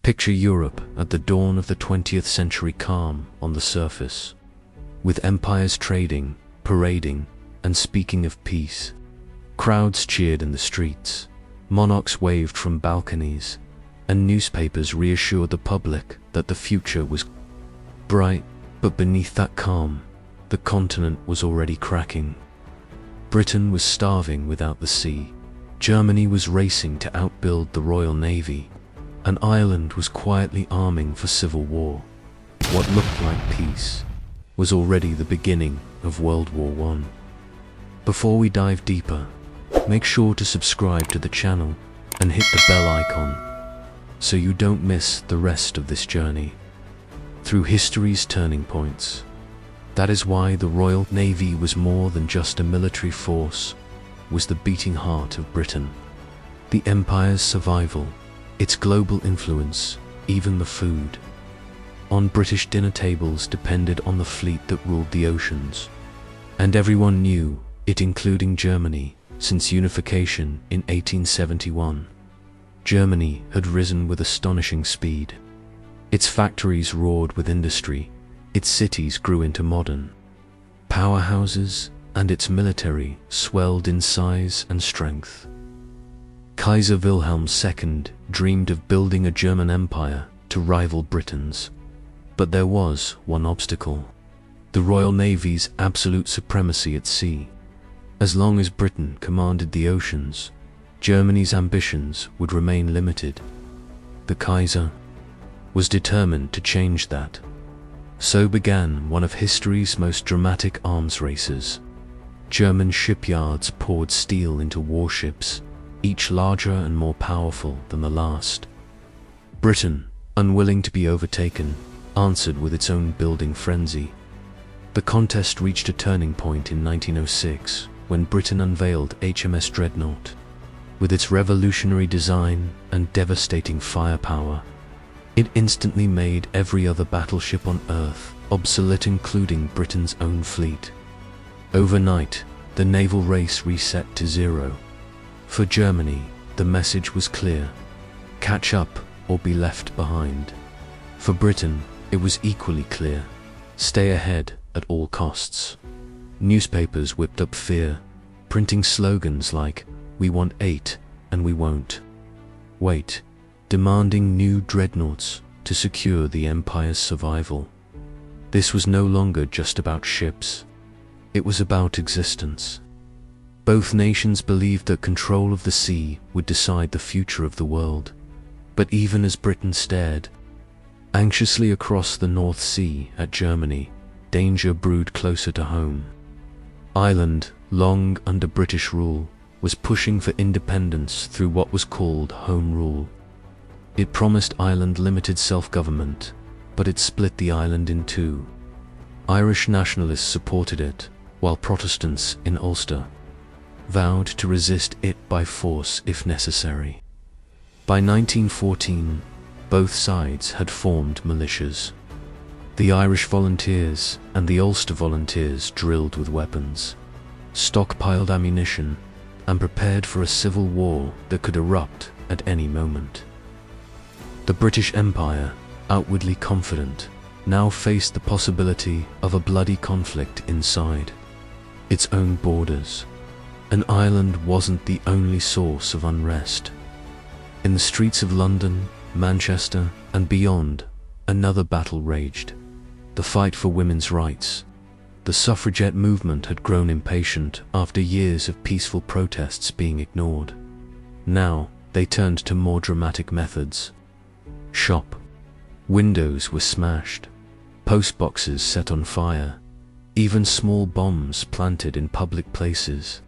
Picture Europe at the dawn of the 20th century, calm on the surface, with empires trading, parading, and speaking of peace. Crowds cheered in the streets, monarchs waved from balconies, and newspapers reassured the public that the future was bright. But beneath that calm, the continent was already cracking. Britain was starving without the sea, Germany was racing to outbuild the Royal Navy, and Ireland was quietly arming for civil war. What looked like peace was already the beginning of World War I. Before we dive deeper, make sure to subscribe to the channel and hit the bell icon so you don't miss the rest of this journey through history's turning points. That is why the Royal Navy was more than just a military force, was the beating heart of Britain. The empire's survival, its global influence, even the food on British dinner tables depended on the fleet that ruled the oceans. And everyone knew it, including Germany, since unification in 1871. Germany had risen with astonishing speed. Its factories roared with industry, its cities grew into modern powerhouses, and its military swelled in size and strength. Kaiser Wilhelm II dreamed of building a German empire to rival Britain's. But there was one obstacle: the Royal Navy's absolute supremacy at sea. As long as Britain commanded the oceans, Germany's ambitions would remain limited. The Kaiser was determined to change that. So began one of history's most dramatic arms races. German shipyards poured steel into warships, each larger and more powerful than the last. Britain, unwilling to be overtaken, answered with its own building frenzy. The contest reached a turning point in 1906 when Britain unveiled HMS Dreadnought. With its revolutionary design and devastating firepower, it instantly made every other battleship on Earth obsolete, including Britain's own fleet. Overnight, the naval race reset to zero. For Germany, the message was clear: catch up or be left behind. For Britain, it was equally clear: stay ahead at all costs. Newspapers whipped up fear, printing slogans like, "We want 8 and we won't wait," demanding new dreadnoughts to secure the empire's survival. This was no longer just about ships. It was about existence. Both nations believed that control of the sea would decide the future of the world. But even as Britain stared anxiously across the North Sea at Germany, danger brewed closer to home. Ireland, long under British rule, was pushing for independence through what was called Home Rule. It promised Ireland limited self-government, but it split the island in two. Irish nationalists supported it, while Protestants in Ulster vowed to resist it by force if necessary. By 1914, both sides had formed militias. The Irish Volunteers and the Ulster Volunteers drilled with weapons, stockpiled ammunition, and prepared for a civil war that could erupt at any moment. The British Empire, outwardly confident, now faced the possibility of a bloody conflict inside its own borders. And Ireland wasn't the only source of unrest. In the streets of London, Manchester, and beyond, another battle raged: the fight for women's rights. The suffragette movement had grown impatient after years of peaceful protests being ignored. Now, they turned to more dramatic methods. Shop windows were smashed, postboxes set on fire, even small bombs planted in public places.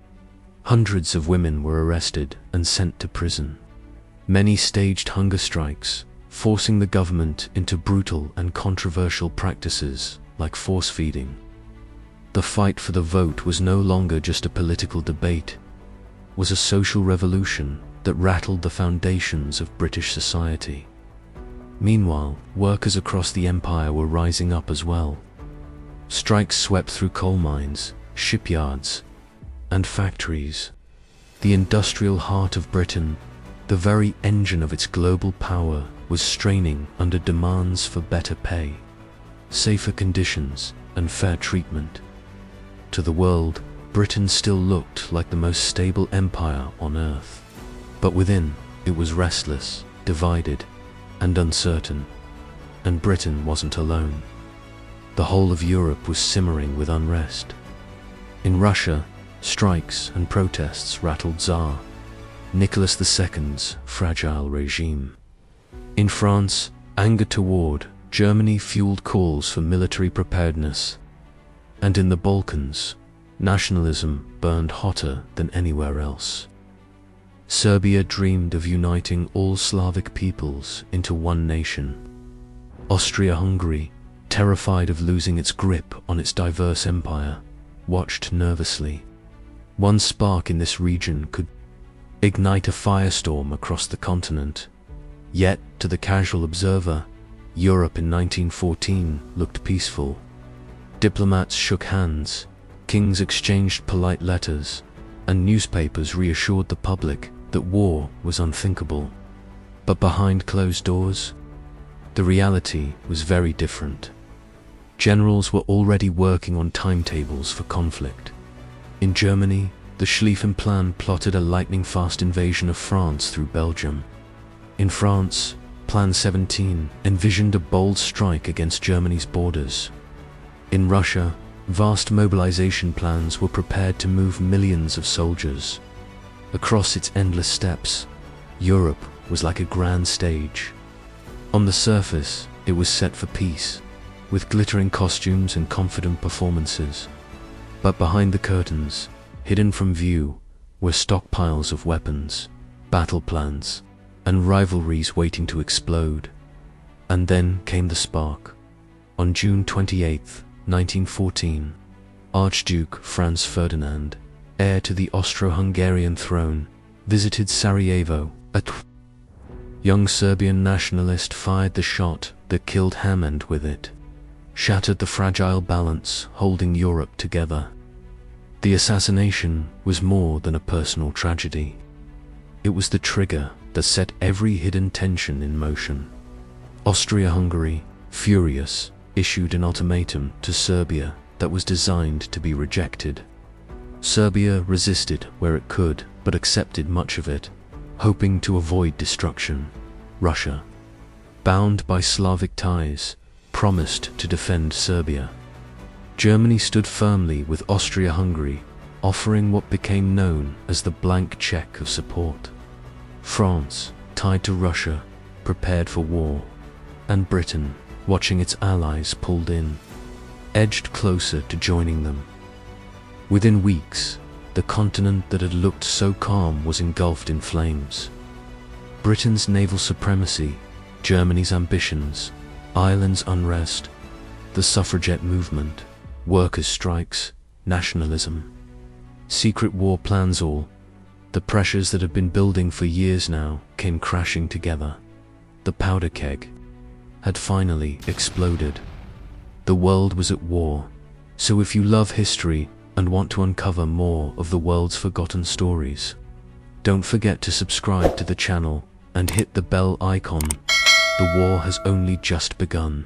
Hundreds of women were arrested and sent to prison. Many staged hunger strikes, forcing the government into brutal and controversial practices like force-feeding. The fight for the vote was no longer just a political debate. It was a social revolution that rattled the foundations of British society. Meanwhile, workers across the empire were rising up as well. Strikes swept through coal mines, shipyards, and factories. The industrial heart of Britain, the very engine of its global power, was straining under demands for better pay, safer conditions, and fair treatment. To the world, Britain still looked like the most stable empire on earth. But within, it was restless, divided, and uncertain. And Britain wasn't alone. The whole of Europe was simmering with unrest. In Russia, strikes and protests rattled Tsar Nicholas II's fragile regime. In France, anger toward Germany fueled calls for military preparedness. And in the Balkans, nationalism burned hotter than anywhere else. Serbia dreamed of uniting all Slavic peoples into one nation. Austria-Hungary, terrified of losing its grip on its diverse empire, watched nervously. One spark in this region could ignite a firestorm across the continent. Yet, to the casual observer, Europe in 1914 looked peaceful. Diplomats shook hands, kings exchanged polite letters, and newspapers reassured the public that war was unthinkable. But behind closed doors, the reality was very different. Generals were already working on timetables for conflict. In Germany, the Schlieffen Plan plotted a lightning-fast invasion of France through Belgium. In France, Plan 17 envisioned a bold strike against Germany's borders. In Russia, vast mobilization plans were prepared to move millions of soldiers. Across its endless steppes, Europe was like a grand stage. On the surface, it was set for peace, with glittering costumes and confident performances. But behind the curtains, hidden from view, were stockpiles of weapons, battle plans, and rivalries waiting to explode. And then came the spark. On June 28, 1914, Archduke Franz Ferdinand, heir to the Austro-Hungarian throne, visited Sarajevo. A young Serbian nationalist fired the shot that killed him, and with it, shattered the fragile balance holding Europe together. The assassination was more than a personal tragedy. It was the trigger that set every hidden tension in motion. Austria-Hungary, furious, issued an ultimatum to Serbia that was designed to be rejected. Serbia resisted where it could, but accepted much of it, hoping to avoid destruction. Russia, bound by Slavic ties, promised to defend Serbia. Germany stood firmly with Austria-Hungary, offering what became known as the blank check of support. France, tied to Russia, prepared for war, and Britain, watching its allies pulled in, edged closer to joining them. Within weeks, the continent that had looked so calm was engulfed in flames. Britain's naval supremacy, Germany's ambitions, Ireland's unrest, the suffragette movement, workers' strikes, nationalism, secret war plans, all the pressures that had been building for years now came crashing together. The powder keg had finally exploded. The world was at war, so if you love history and want to uncover more of the world's forgotten stories, don't forget to subscribe to the channel and hit the bell icon. The war has only just begun.